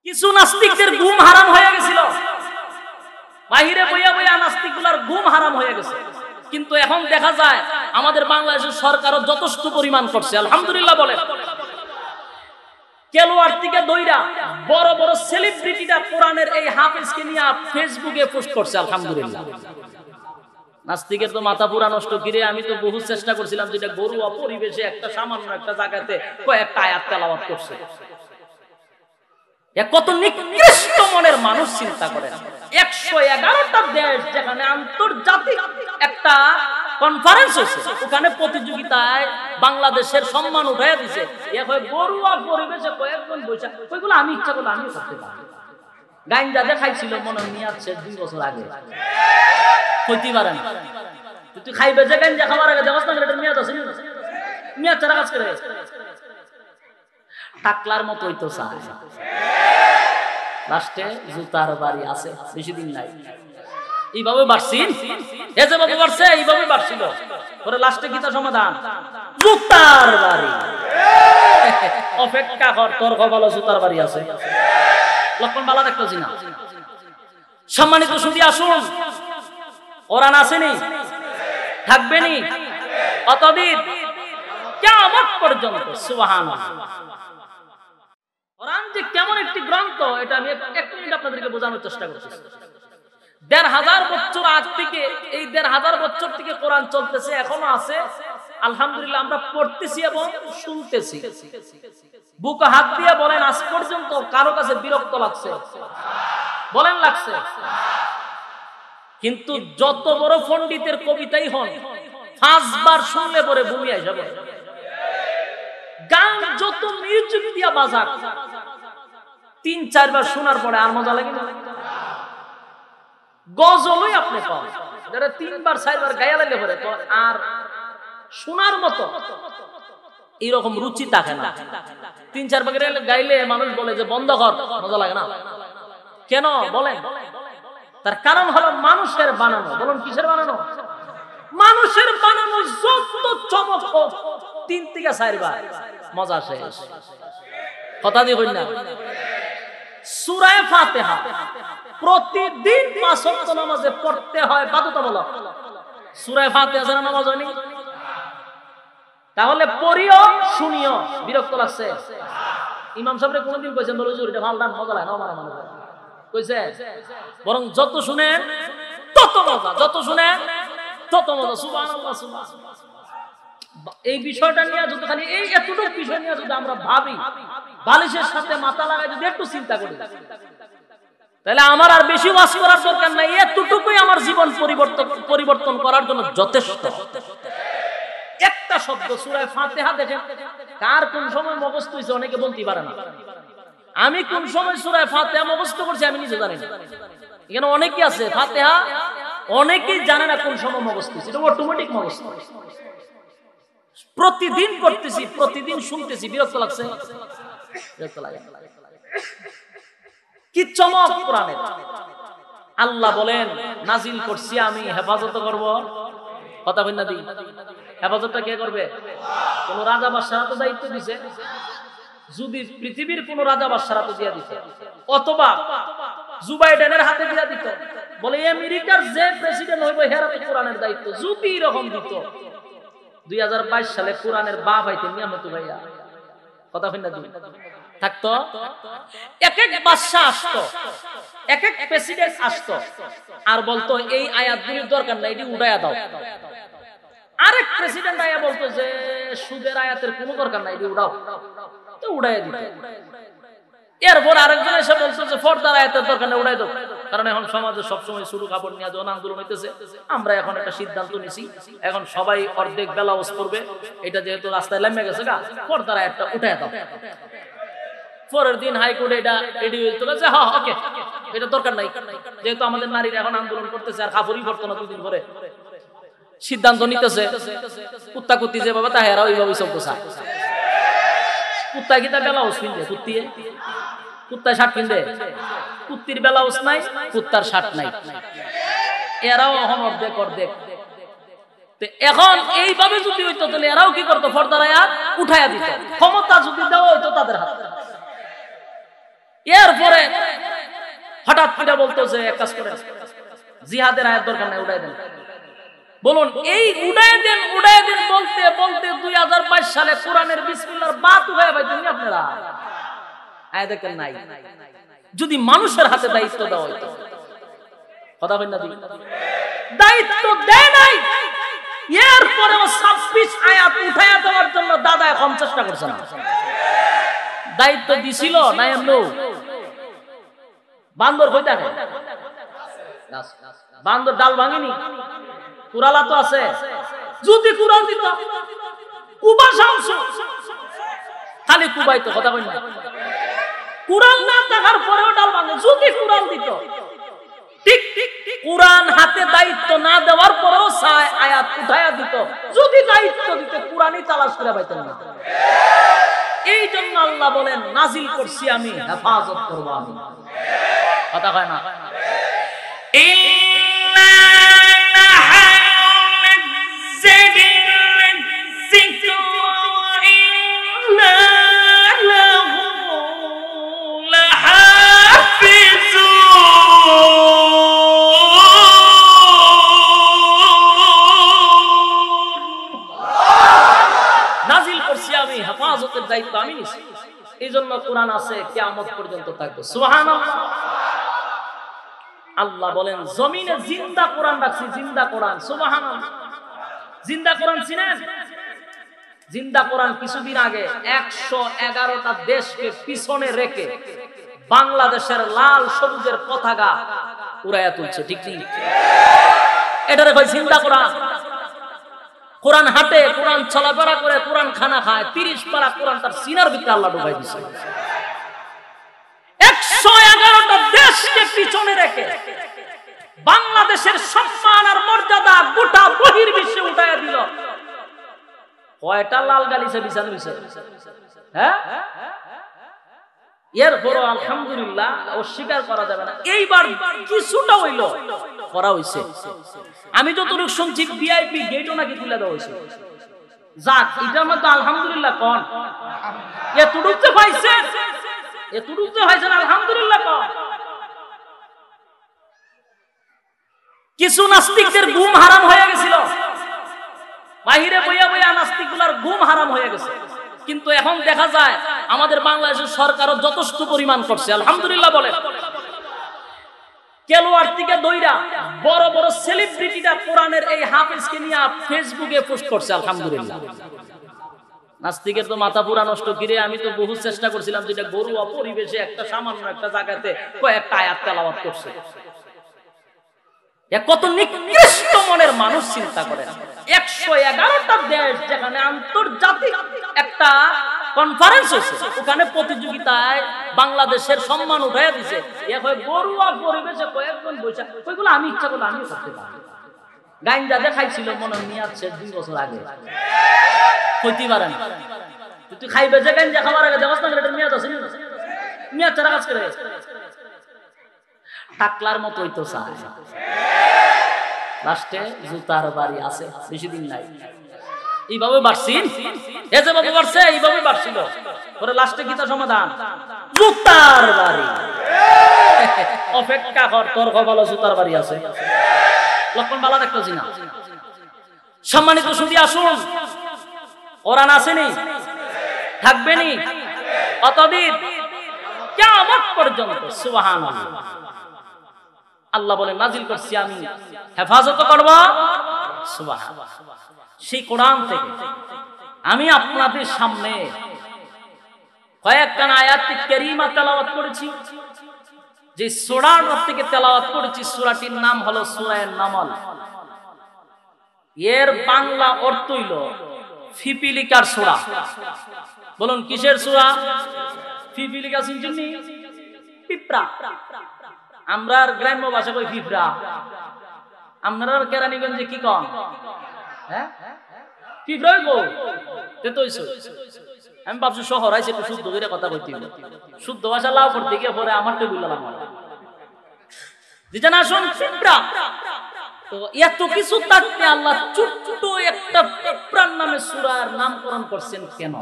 কিছু নাস্তিকদের ঘুম হারাম হয়ে গেছিল, বাহিরে বইয়া বইয়া নাস্তিকগুলার ঘুম হারাম হয়ে গেছে। কিন্তু এখন দেখা যায় আমাদের বাংলাদেশের সরকারও যথেষ্ট পরিমাণ করছে, আলহামদুলিল্লাহ বলে। কেলোয়ার থেকে দইরা বড় বড় সেলিব্রিটিরা কোরআনের এই হাফেজকে নিয়ে ফেসবুকে পোস্ট করছে, আলহামদুলিল্লাহ। নাস্তিকের তো মাথা পুরা নষ্ট। কিরে, আমি তো বহু চেষ্টা করছিলাম যেটা ঘরোয়া পরিবেশে একটা সামান্য একটা জায়গাতে কয়েকটা আয়াত তেলাওয়াত করছে। কত নিকৃষ্ট মনের মানুষ চিন্তা করেন। 111টা দেশ যেখানে আন্তর্জাতিক একটা কনফারেন্স হয়েছে, ওখানে প্রতিযোগিতায় বাংলাদেশের সম্মান উঠাইয়া দিছে। ঘরোয়া পরিবেশে কয়েকজন বৈশা, ওইগুলো আমি ইচ্ছা করলে আমিও করতে পারি। গাঞ্জা দেখাইছিল মনে নিয়ে আসছে 2 বছর আগে, কইতে পারেন তুই খাইবে যে গাঞ্জা খাবার আগে দেখাস না, এটা মেয়াদ আছে, মেয়াদ ছাড়া কাজ করে টাকলার মতো হইতো চায়। লাস্টে জুতার বাড়ি আছে, বেশি দিন নাই। এইভাবে বাড়ছি, এই যে বাবু বাড়ছে এইভাবে বাড়ছিল, পরে লাস্টে কি তার সমাধান? জুতার বাড়ি। অপেক্ষা কর, তোর কপালে জুতার বাড়ি আছে। লক্ষণ বালা দেখতেছি না। সম্মানিত সুধী, আসুন, কোরআন আসেনি, থাকবেনি কতদিন? কিয়ামত পর্যন্ত। সুবহানাল্লাহ। কোরআন যে কেমন একটি গ্রন্থ, এটা আমি 1 মিনিট আপনাদেরকে বোঝানোর চেষ্টা করছি। 1500 বছর আগ থেকে, এই 1500 বছর থেকে কোরআন চলতেছে, এখনো আছে, আলহামদুলিল্লাহ। আমরা পড়তেছি এবং শুনতেছি। বুকে হাত দিয়ে বলেন, আজ পর্যন্ত কারো কাছে বিরক্ত লাগছে? বলেন লাগছে? কিন্তু যত বড় পণ্ডিতের কবিতাই হন, 5 বার শুনলে পরে বমি আসে। গান যত মিউজিক দিয়া বাজাক, 3-4 বার শোনার পরে আর মজা লাগে না। গজলই আপনি পান, যারা 3 বার 4 বার গায়া লাগলে পরে তো আর শোনার মতো এরকম রুচি থাকে না। 3-4 বার গাইলে মানুষ বলে যে বন্ধ কর, মজা লাগে না। কেন বলেন? তার কারণ হলো মানুষের বানানো। বলুন, কিসের বানানো? মানুষের বানানো। যত চমক 3 থেকে 4 বার মজা শেষ। কথা দিয়ে হই না। সূরা ফাতিহা প্রতিদিন 5 ওয়াক্ত নামাজে পড়তে হয় বাধ্যতামূলক। সূরা ফাতিহা জানা নামাজ হয়নি? তাহলে পড়িও, শুনিও। বিরক্ত লাগছে? ইমাম সাহেবরে কোনদিন কইছেন বলে হুজুর এটা ভালদান মজা লাগে না? আমার মনে হয় কইছে। বরং যত শুনেন তত মজা, যত শুনেন তত মজা। সুবহানাল্লাহ, সুবহানাল্লাহ। এই বিষয়টা নিয়ে যদি খালি এই এতটুকু বিষয় নিয়ে যদি আমরা ভাবি, বালিশের সাথে মাথা লাগাই যদি একটু চিন্তা করি, তাহলে আমার আর বেশি ওয়াজ করার দরকার নাই। এতটুকুই আমার জীবন পরিবর্তন করার জন্য যথেষ্ট। একটা শব্দ সূরা ফাতিহা দেখেন কার কোন সময় মুখস্থ হইছে অনেকে বলতে পারে না। আমি কোন সময় সূরা ফাতিহা মুখস্থ করছি আমি নিজে জানি না। এখানে অনেকেই আছে ফাতিহা অনেকেই জানে না কোন সময় মুখস্থ হইছে, এটা অটোমেটিক মুখস্থ। প্রতিদিন পড়তেছি, প্রতিদিন শুনতেছি, বিরক্ত লাগছে? বিরক্ত লাগে। কি চমক কোরআনের! আল্লাহ বলেন, নাজিল করছি আমি, হেফাজত করব। কথা বলেন না দি, হেফাজতটা কে করবে? কোন রাজা বাদশাহ তো দায়িত্ব দিছে। যদি পৃথিবীর কোন রাজা বাদশাহ তো দিয়া দিত, অথবা জুবাইডেনের হাতে দিয়া দিত, বলে আমেরিকার যে প্রেসিডেন্ট হইব হেরা তো কোরআনের দায়িত্ব, যদি এরকম দিত, 2022 সালে কোরআনের বাপ হইতে নিয়ামত ভাইয়া। কথা বলেন না দি, থাকতো। এক এক বাদশা আসতো, এক এক প্রেসিডেন্ট আসতো, আর বলতো এই আয়াতগুলির দরকার নাই, এটি উড়াইয়া দাও। আরেক প্রেসিডেন্ট আয়া বলতো যে সুদের আয়াতের কোনো দরকার নাই, এটি উড়াও, তো উড়াইয়া দিত। এরপর আরেকজন এসে বলতো যে ফর্দার আয়াতের দরকার নাই, উড়াই দাও। কারণ এখন সমাজে সবসময় শুরু কাপড় নিয়ে যখন আন্দোলন হইতেছে, আমরা এখন একটা সিদ্ধান্ত নিছি, এখন সবাই অর্ধেক ব্লাউজ পরবে। এটা যেহেতু রাস্তায় লামে গেছে গা, ফর্দার আয়াতটা উঠাইয়া দাও। পরের দিন হাইকোর্টে এটা রেডি হয়ে চলে যে হ্যাঁ ওকে, এটা দরকার নাই, যেহেতু আমাদের নারীরা এখন আন্দোলন করতেছে আর কাপড়ই পরতো না 2 দিন পরে, সিদ্ধান্ত নিতেছে। কুত্তা কুত্তি যেভাবে তাহেরা ওইভাবে চলতেছে। কুত্তা কি তার ব্লাউজ কিনবে? কুত্তিয়ে কুত্তায় শার্ট কিনবে? কুত্তির ব্লাউজ নাই, কুত্তার শার্ট নাই, এরাও এখন অর্ধেক অর্ধেক। এখন এইভাবে যদি হইতো তাহলে এরাও কি করতো? ফর্দার আয়াত উঠাইয়া দিত। ক্ষমতা যদি দেওয়া হইতো তাদের হাতে। এরপরে হঠাৎ করে বলতো যে এক কাজ করে জিহাদের আয়াত দরকার নাই, উড়াই দেন। বলুন এই উড়াই দেন বলতে বলতে 2022 সালে কোরআনের বিসমিল্লাহর বাত হয়ে পাইতেন আপনারা? আয়াত দেখেন নাই। যদি মানুষের হাতে দায়িত্ব দেওয়া হইতো, কথা বলেন না, দায়িত্ব দেয় নাই, এরপরেও 26 আয়াত উঠায়া দেওয়ার জন্য দাদা এখন চেষ্টা করছে না। দায়িত্ব দিছিল না এমনো বান্দর কই থাকে? বান্দর ডাল ভাঙেনি, কুরালা তো আছে। যদি কুরাল দিত কুবা শামস খালি কুবাইতো, কথা কই না? কুরাল না থাকার পরেও ডাল ভাঙে। যদি কুরাল দিত, ঠিক কুরআন হাতে দায়িত্ব না দেওয়ার পরেও আয়াত উঠায়া দিত। যদি দায়িত্ব দিত কুরআনই তালাশ করে পাইতেন না। এই জন্য আল্লাহ বলেন নাজিল করছি আমি, হেফাজত করব আমি। কথা কয় না? হেফাজতের দায়িত্ব আমি নিছি। এই জন্য কোরআন আছে, কিয়ামত পর্যন্ত থাকবে। সুবহানাল্লাহ। আল্লাহ বলেন জমিনে জিন্দা কোরআন রাখছি, জিন্দা কোরআন। সুবহানাল্লাহ। জিন্দা কোরআন চিনেন? জিন্দা কোরআন কিছুদিন আগে 111টা দেশকে পিছনে রেখে বাংলাদেশের লাল সবুজের পতাকা উড়াইয়া তুলছে, ঠিক ঠিক? এটারে কয় জিন্দা কোরআন। কোরআন হাঁটে, কোরআন চলাফেরা করে, কোরআন খানা খায়। 30 পারা কোরআন তার সিনার ভিতরে আল্লাহ ঢুকাই দিয়েছে। 111টা দেশকে পিছনে রেখে বাংলাদেশের সম্মান আর মর্যাদা গোটা বহির্বিশ্বে উঠাইয়া দিল। কয়টা লাল গালিচা বিছানো হইছে? হ্যাঁ, এরপরও আলহামদুলিল্লাহ অস্বীকার করা যাবে না, এইবার কিছুটা হইল করা হইছে। আমি যতটুকু শুনছি ভিআইপি গেটও নাকি তুলে দেওয়া হয়েছে। যাক, এটার মধ্যে আলহামদুলিল্লাহ কোন এতটুকু পাইছেন, এতটুকু পাইছেন আলহামদুলিল্লাহ কোন। কিছু নাস্তিকদের ঘুম হারাম হয়ে গেছিল, বাহিরে বইয়া বইয়া নাস্তিকগুলার ঘুম হারাম হয়ে গেছে। কিন্তু এখন দেখা যায় আমাদের বাংলাদেশের সরকারও যথেষ্ট পরিমাণ করছে, আলহামদুলিল্লাহ বলে। কেলোয়ার থেকে দইরা বড় বড় সেলিব্রিটিরা কোরআনের এই হাফেজকে নিয়ে ফেসবুকে পোস্ট করছে, আলহামদুলিল্লাহ। নাস্তিকের তো মাথা পুরা নষ্ট। কিরে, আমি তো বহু চেষ্টা করছিলাম যেটা গরুয়া পরিবেশে একটা সামান্য একটা জায়গাতে কয়েকটা আয়াত তেলাওয়াত করছে। কত নিকৃষ্ট মনের মানুষ চিন্তা করেন। 111টা দেশ যেখানে আন্তর্জাতিক একটা কনফারেন্স হয়েছে, ওখানে প্রতিযোগিতায় বাংলাদেশের সম্মান উঠাইয়া দিছে। গরুয়া পরিবেশে কয়েকজন বৈশা, ওইগুলো আমি ইচ্ছা করলে আমিও করতে পারি। গাঞ্জা দেখাইছিল মনে নিয়ে আসছে 2 বছর আগে, কইতে পারেন তুই খাইবে যে গাঞ্জা খাবার আগে দেখাস না, এটা মেয়াদ আছে, মেয়াদ ছাড়া কাজ করে টাকলার মতো হইতো চায়। লাস্টে জুতার বাড়ি আছে, বেশি দিন নাই। এইভাবে বাড়ছি, এ যে বাবু বাড়ছে এইভাবে বাড়ছিল, পরে লাস্টে কি তার সমাধান? জুতার বাড়ি। অপেক্ষা কর, তোর কপালে জুতার বাড়ি আছে। লক্ষণ বালা দেখতেছি না। সম্মানিত সুধী আসুন, কোরআন আসেনি, থাকবেনি কতদিন? কিয়ামত পর্যন্ত। সুবহানাল্লাহ। আল্লাহ বলেন নাজিল করছি আমি, হেফাজত করব। সুবহানাল্লাহ। সেই কোরআন থেকে আমি আপনাদের সামনে কয়েকটা আয়াত কারীমা তেলাওয়াত করেছি। যে সূরার থেকে তেলাওয়াত করেছি, সূরাটির নাম হলো সূরা নামল। এর বাংলা অর্থ হইল পিপিলিকার সূরা। বলুন কিসের সূরা? পিপিলিকা চিনছেন? পিঁপড়া। আমরা গ্রাম্য ভাষা কই পিঁপড়া, আপনারা কেরানীগঞ্জে কি কন? হ্যাঁ, পিঁপড়াই গো। আমি ভাবছি শহর আইসে একটু শুদ্ধ করে কথা কইতে, শুদ্ধ ভাষা লাভ করতে গিয়ে পরে আমার টেবিল পিঁপড়া। তো এত কিছু থাকতে আল্লাহ ছোট্ট একটা পিঁপড়ার নামে সূরার নামকরণ করছেন কেন?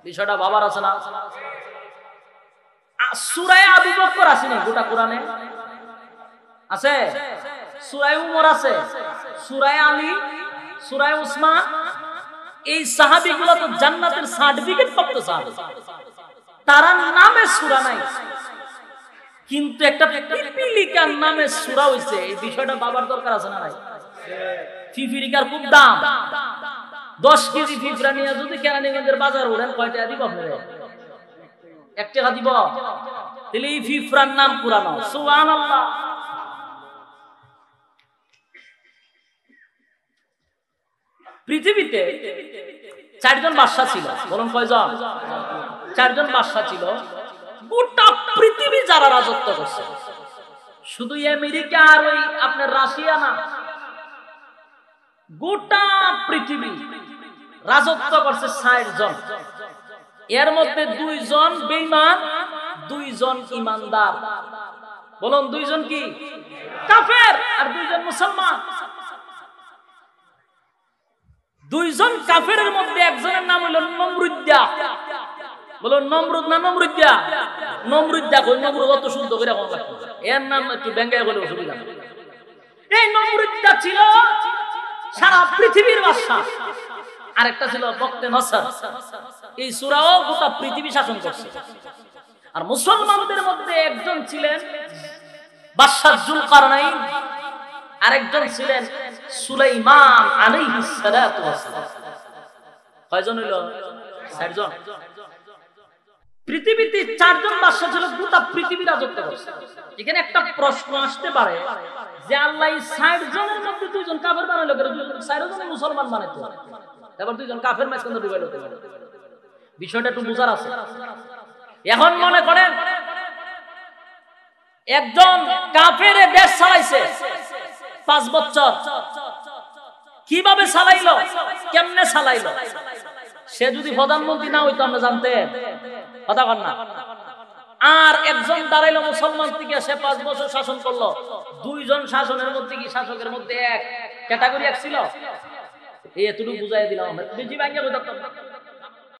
বিষয়টা ভাবার আছে না? সূরা আবু বকর আছে না গোটা কোরআনে? আছে। সূরা উমর আছে, সূরা আলী, সূরা উসমান। এই সাহাবীগুলো তো জান্নাতের সার্টিফিকেট প্রাপ্ত সাহাবী, তার নামে সূরা নাই, কিন্তু একটা পিপিলিকার নামে সূরা হইছে। এই বিষয়টা বাবার দরকার আছে না নাই? পিপিলিকার খুব দাম। 10 কেজি পিঁপড়া নিয়ে যদি কেরানীগঞ্জের বাজার উঠেন, কয় টাকা দিব আপনারা? 1 টাকা দিব? তাহলে এই পিঁপড়ার নাম পুরানো। সুবহানাল্লাহ। পৃথিবীতে 4 জন বাদশা ছিল। বলুন কয়জন? 4 জন বাদশা ছিল। গোটা পৃথিবী যারা রাজত্ব করছে, শুধু আমেরিকা আর ওই আপনার রাশিয়া না, গোটা পৃথিবী রাজত্ব করছে 60 জন। এর মধ্যে 2 জন বেঈমান, 2 জন ঈমানদার। বলুন 2 জন কি? কাফের, আর 2 জন মুসলমান। 2 জন কাফেরের মধ্যে একজনের নাম হলো নমরুদ্দা। বলুন নমরুদ না নমরুদ্দা? নমরুদ্দা। কই নমরুদ অত শুদ্ধ করে কোন লাগবে? এর নাম একটু ব্যঙ্গায় বলে অসুবিধা। এই নমরুদ্দা ছিল সারা পৃথিবীর বাদশা। আরেকটা ছিল বক্তে নসর। এই সূরাও গোটা পৃথিবী শাসন করছে। আর মুসলমানদের মধ্যে একজন ছিলেন বাদশা যুলকারনাইন, আরেকজন ছিলেন সুলাইমান আলাইহিস সালাতু ওয়াস সালাম। কয়জন হলো? 4 জন। পৃথিবীতে 4 জন বাদশা ছিল, গোটা পৃথিবী রাজত্ব করছে। এখানে একটা প্রশ্ন আসতে পারে যে আল্লাহ এই 60 জনের মধ্যে 2 জন কাফের বানাইলো কেন? 4 জন মুসলমান বানাইতো, তারপর 2 জন কাফের মাঝখানে ঢুকাইলো কেন? বিষয়টা একটু বুঝার আছে। এখন মনে করেন একজন কাফের দেশ চালাইছে 5 বছর। কিভাবে চালাইলো? কেমনে চালাইলো? সে যদি প্রধানমন্ত্রী না হইতো আমরা জানতেন? কথা বল না। আর একজন দাঁড়াইলো মুসলমান থেকে, সে 5 বছর শাসন করলো। 2 জন শাসনের মধ্যে কি শাসকের মধ্যে এক ক্যাটাগরি এক ছিল? এই এতটুকু বুঝাই দিলাম। বেশি ভাঙিয়ে বুঝাতাম।